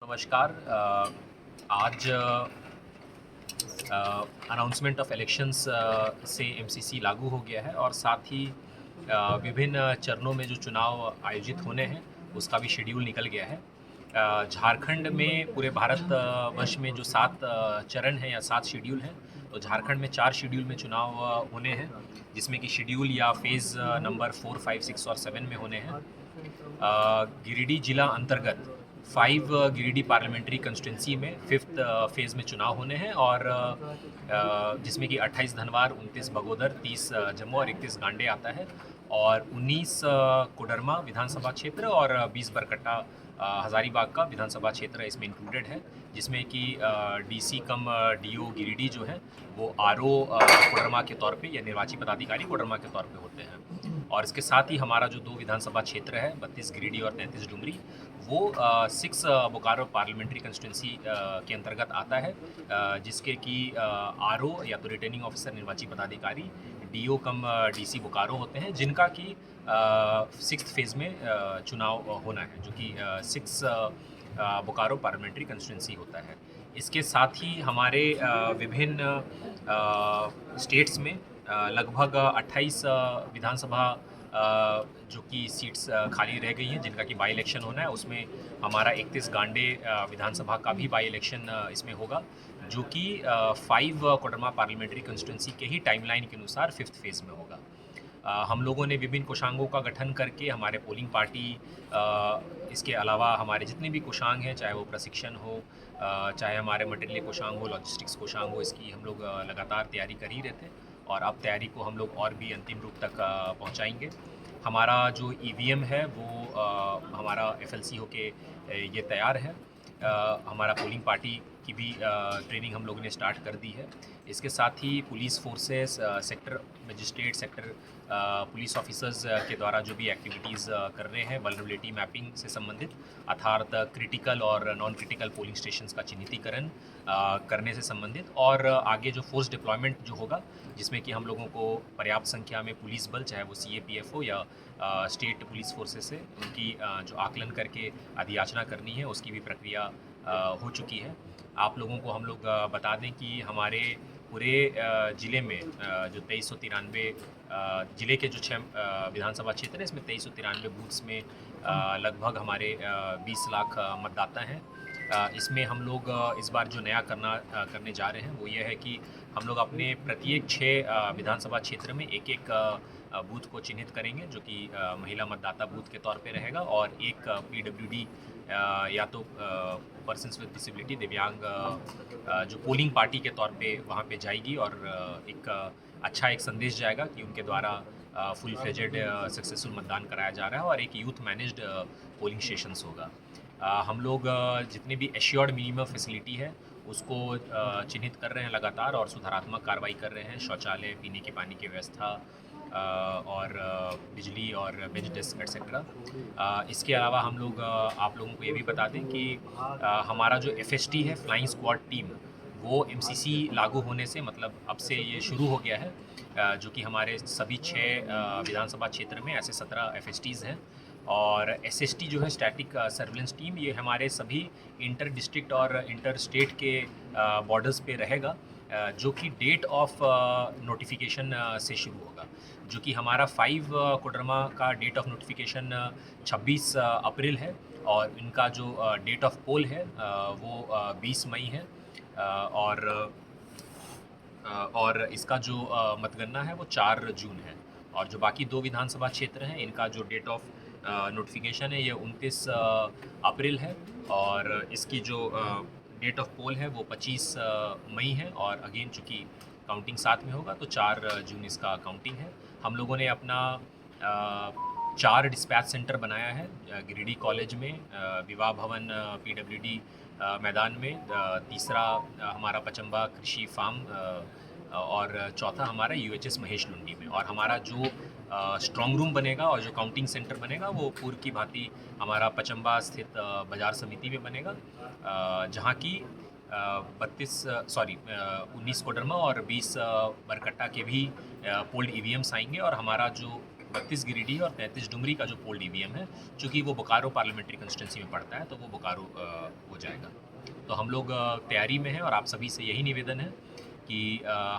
नमस्कार। आज announcement of elections से एमसीसी लागू हो गया है और साथ ही विभिन्न चरणों में जो चुनाव आयोजित होने हैं उसका भी शेड्यूल निकल गया है। झारखंड में पूरे भारत वर्ष में जो 7 चरण हैं या 7 शेड्यूल हैं, तो झारखंड में 4 शेड्यूल में चुनाव होने हैं, जिसमें कि शेड्यूल या फेज़ नंबर 4, 5, 6 और 7 में होने हैं। गिरिडीह जिला अंतर्गत 5 गिरिडीह पार्लियामेंट्री कंस्टिट्यूंसी में 5th फेज़ में चुनाव होने हैं और जिसमें कि 28 धनवार, 29 बगोदर, 30 जम्मू और 31 गांडे आता है और 19 कोडरमा विधानसभा क्षेत्र और 20 बरकट्टा हज़ारीबाग का विधानसभा क्षेत्र इसमें इंक्लूडेड है, जिसमें कि डीसी कम डीओ गिरिडीह जो है वो आरओ कोडरमा के तौर पे या निर्वाची पदाधिकारी कोडरमा के तौर पे होते हैं। और इसके साथ ही हमारा जो 2 विधानसभा क्षेत्र है 32 गिरिडीह और 33 डुमरी, वो 6 बोकारो पार्लियामेंट्री कंस्टिट्यूंसी के अंतर्गत आता है, जिसके कि आरओ या तो रिटर्निंग ऑफिसर निर्वाची पदाधिकारी डीओ कम डीसी बोकारो होते हैं, जिनका कि 6th फेज़ में चुनाव होना है, जो कि 6 बोकारो पार्लियामेंट्री कंस्टिट्यूंसी होता है। इसके साथ ही हमारे विभिन्न स्टेट्स में लगभग 28 विधानसभा जो कि सीट्स खाली रह गई हैं, जिनका कि बाई इलेक्शन होना है। उसमें हमारा 31 गांडे विधानसभा का भी बाई इलेक्शन इसमें होगा, जो कि 5 कोडरमा पार्लियामेंट्री कंस्टिट्यूंसी के ही टाइमलाइन के अनुसार 5th फेज़ में होगा। हम लोगों ने विभिन्न कोषांगों का गठन करके हमारे पोलिंग पार्टी, इसके अलावा हमारे जितने भी कोषांग हैं, चाहे वो प्रशिक्षण हो, चाहे हमारे मटेरियल कोषांग हो, लॉजिस्टिक्स कोषांग हो, इसकी हम लोग लगातार तैयारी कर ही रहे थे और अब तैयारी को हम लोग और भी अंतिम रूप तक पहुंचाएंगे। हमारा जो ईवीएम है वो हमारा एफएलसी होके ये तैयार है। हमारा पोलिंग पार्टी की भी ट्रेनिंग हम लोगों ने स्टार्ट कर दी है। इसके साथ ही police forces, sector magistrate, sector police officers के द्वारा जो भी एक्टिविटीज़ कर रहे हैं वल्नरेबिलिटी मैपिंग से संबंधित, अर्थात क्रिटिकल और नॉन क्रिटिकल पोलिंग स्टेशंस का चिन्हितीकरण करने से संबंधित, और आगे जो फोर्स डिप्लॉयमेंट जो होगा, जिसमें कि हम लोगों को पर्याप्त संख्या में पुलिस बल, चाहे वो सीएपीएफ हो या स्टेट पुलिस फोर्सेस से, उनकी जो आकलन करके अधियाचना करनी है उसकी भी प्रक्रिया हो चुकी है। आप लोगों को हम लोग बता दें कि हमारे पूरे ज़िले में जो 2393 ज़िले के जो 6 विधानसभा क्षेत्र हैं, इसमें 2393 बूथ्स में लगभग हमारे 20 लाख मतदाता हैं। इसमें हम लोग इस बार जो नया करने जा रहे हैं वो ये है कि हम लोग अपने प्रत्येक 6 विधानसभा क्षेत्र में एक बूथ को चिन्हित करेंगे, जो कि महिला मतदाता बूथ के तौर पे रहेगा, और एक पीडब्ल्यूडी या तो पर्सन्स विद डिसेबिलिटी, दिव्यांग, जो पोलिंग पार्टी के तौर पे वहाँ पे जाएगी और एक अच्छा एक संदेश जाएगा कि उनके द्वारा फुल फ्लेजेड सक्सेसफुल मतदान कराया जा रहा है और एक यूथ मैनेज्ड पोलिंग स्टेशंस होगा। हम लोग जितने भी एश्योर्ड मिनिमम फैसिलिटी है उसको चिन्हित कर रहे हैं लगातार और सुधारात्मक कार्रवाई कर रहे हैं। शौचालय, पीने के पानी की व्यवस्था और बिजली और बेंच डेस्क एटसेट्रा। इसके अलावा हम लोग आप लोगों को ये भी बता दें कि हमारा जो एफएसटी है, फ्लाइंग स्क्वाड टीम, वो एमसीसी लागू होने से मतलब अब से ये शुरू हो गया है, जो कि हमारे सभी 6 विधानसभा क्षेत्र में ऐसे 17 एफएसटीज़ हैं। और एसएसटी जो है, स्टैटिक सर्विलेंस टीम, ये हमारे सभी इंटर डिस्ट्रिक्ट और इंटर स्टेट के बॉर्डर्स पे रहेगा, जो कि डेट ऑफ नोटिफिकेशन से शुरू होगा, जो कि हमारा 5 कोडरमा का डेट ऑफ नोटिफिकेशन 26 अप्रैल है और इनका जो डेट ऑफ पोल है वो 20 मई है, और इसका जो मतगणना है वो 4 जून है। और जो बाकी 2 विधानसभा क्षेत्र हैं, इनका जो डेट ऑफ नोटिफिकेशन है ये 29 अप्रैल है और इसकी जो डेट ऑफ पोल है वो 25 मई है, और अगेन चूँकि काउंटिंग साथ में होगा तो 4 जून इसका काउंटिंग है। हम लोगों ने अपना 4 डिस्पैच सेंटर बनाया है, गिरिडीह कॉलेज में, विवाह भवन पीडब्ल्यूडी मैदान में, तीसरा हमारा पचम्बा कृषि फार्म, और चौथा हमारा यूएचएस महेश लुंडी में। और हमारा जो स्ट्रॉन्ग रूम बनेगा और जो काउंटिंग सेंटर बनेगा वो पूर्व की भांति हमारा पचम्बा स्थित बाजार समिति में बनेगा, जहाँ की 19 कोडरमा और 20 बरकट्टा के भी पोल्ड ईवीएम्स आएंगे। और हमारा जो 32 गिरिडीह और 33 डुमरी का जो पोल ईवीएम है, चूँकि वो बोकारो पार्लियामेंट्री कंस्टिट्यूंसी में पड़ता है, तो वो बोकारो हो जाएगा। तो हम लोग तैयारी में हैं और आप सभी से यही निवेदन है कि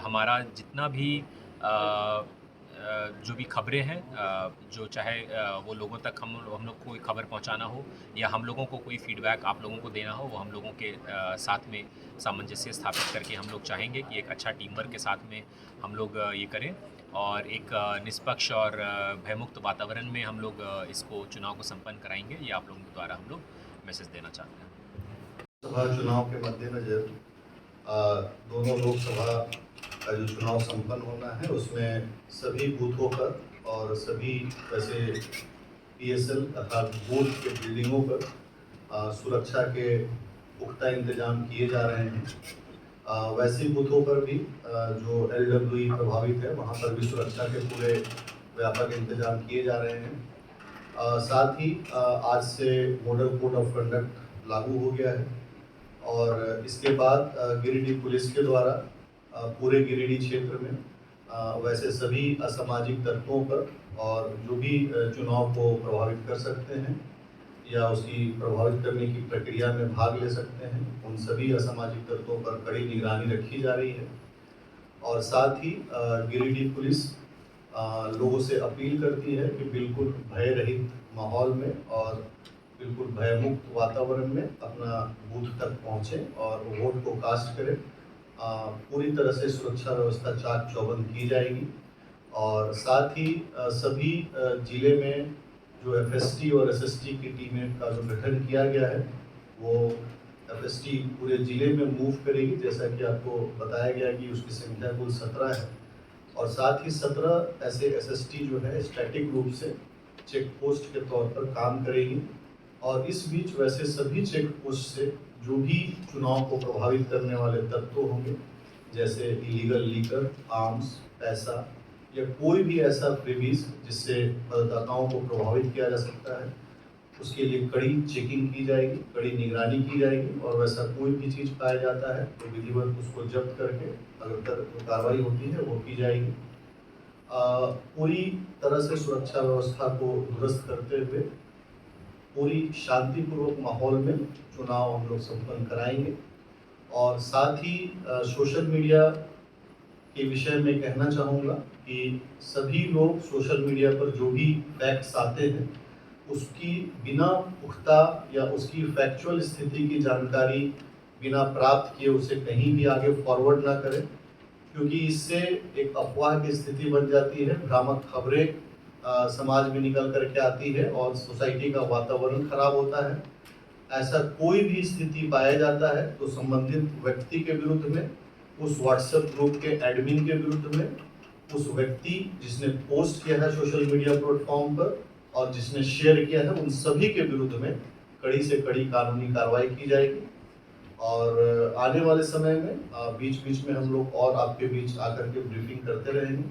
हमारा जितना भी जो भी खबरें हैं, जो चाहे वो लोगों तक हम लोग को कोई खबर पहुंचाना हो या हम लोगों को कोई फीडबैक आप लोगों को देना हो, वो हम लोगों के साथ में सामंजस्य स्थापित करके हम लोग चाहेंगे कि एक अच्छा टीम वर्क के साथ में हम लोग ये करें और एक निष्पक्ष और भयमुक्त वातावरण में हम लोग इसको चुनाव को संपन्न कराएंगे। ये आप लोगों के द्वारा हम लोग मैसेज देना चाहते हैं। लोकसभा चुनाव के मद्देनजर दोनों लोकसभा का जो चुनाव संपन्न होना है उसमें सभी बूथों पर और सभी वैसे पीएसएल अर्थात बूथ के बिल्डिंगों पर सुरक्षा के पुख्ता इंतजाम किए जा रहे हैं। वैसे बूथों पर भी जो LWE प्रभावित है वहाँ पर भी सुरक्षा के पूरे व्यापक इंतजाम किए जा रहे हैं। साथ ही आज से मॉडल कोड ऑफ कंडक्ट लागू हो गया है और इसके बाद गिरिडीह पुलिस के द्वारा पूरे गिरिडीह क्षेत्र में वैसे सभी असामाजिक तत्वों पर और जो भी चुनाव को प्रभावित कर सकते हैं या उसकी प्रभावित करने की प्रक्रिया में भाग ले सकते हैं, उन सभी असामाजिक तत्वों पर कड़ी निगरानी रखी जा रही है। और साथ ही गिरिडीह पुलिस लोगों से अपील करती है कि बिल्कुल भय रहित माहौल में और बिल्कुल भयमुक्त वातावरण में अपना बूथ तक पहुँचें और वोट को कास्ट करें। पूरी तरह से सुरक्षा व्यवस्था चाक चौबंद की जाएगी और साथ ही सभी जिले में जो FST और SST की टीमें का जो गठन किया गया है वो FST पूरे जिले में मूव करेगी, जैसा कि आपको बताया गया कि उसकी संख्या कुल 17 है और साथ ही 17 ऐसे SST जो है स्टैटिक रूप से चेक पोस्ट के तौर पर काम करेगी और इस बीच वैसे सभी चेक पोस्ट से जो भी चुनाव को प्रभावित करने वाले तत्व होंगे, जैसे इलीगल लीकर, आर्म्स, पैसा या कोई भी ऐसा फ्रीबीज जिससे मतदाताओं को प्रभावित किया जा सकता है, उसके लिए कड़ी चेकिंग की जाएगी, कड़ी निगरानी की जाएगी और वैसा कोई भी चीज़ पाया जाता है तो विधिवत उसको जब्त करके अगर जो कार्रवाई होती है वो की जाएगी। पूरी तरह से सुरक्षा व्यवस्था को दुरुस्त करते हुए पूरी शांतिपूर्वक माहौल में चुनाव हम लोग संपन्न कराएंगे और साथ ही सोशल मीडिया के विषय में कहना चाहूँगा कि सभी लोग सोशल मीडिया पर जो भी फैक्ट्स आते हैं उसकी बिना पुख्ता या उसकी फैक्चुअल स्थिति की जानकारी बिना प्राप्त किए उसे कहीं भी आगे फॉरवर्ड ना करें, क्योंकि इससे एक अफवाह की स्थिति बन जाती है, भ्रामक खबरें समाज में निकल करके आती है और सोसाइटी का वातावरण खराब होता है। ऐसा कोई भी स्थिति पाया जाता है तो संबंधित व्यक्ति के विरुद्ध में, उस व्हाट्सएप ग्रुप के एडमिन के विरुद्ध में, उस व्यक्ति जिसने पोस्ट किया है सोशल मीडिया प्लेटफॉर्म पर और जिसने शेयर किया है, उन सभी के विरुद्ध में कड़ी से कड़ी कानूनी कार्रवाई की जाएगी। और आने वाले समय में बीच बीच में हम लोग और आपके बीच आकर के ब्रीफिंग करते रहेंगे।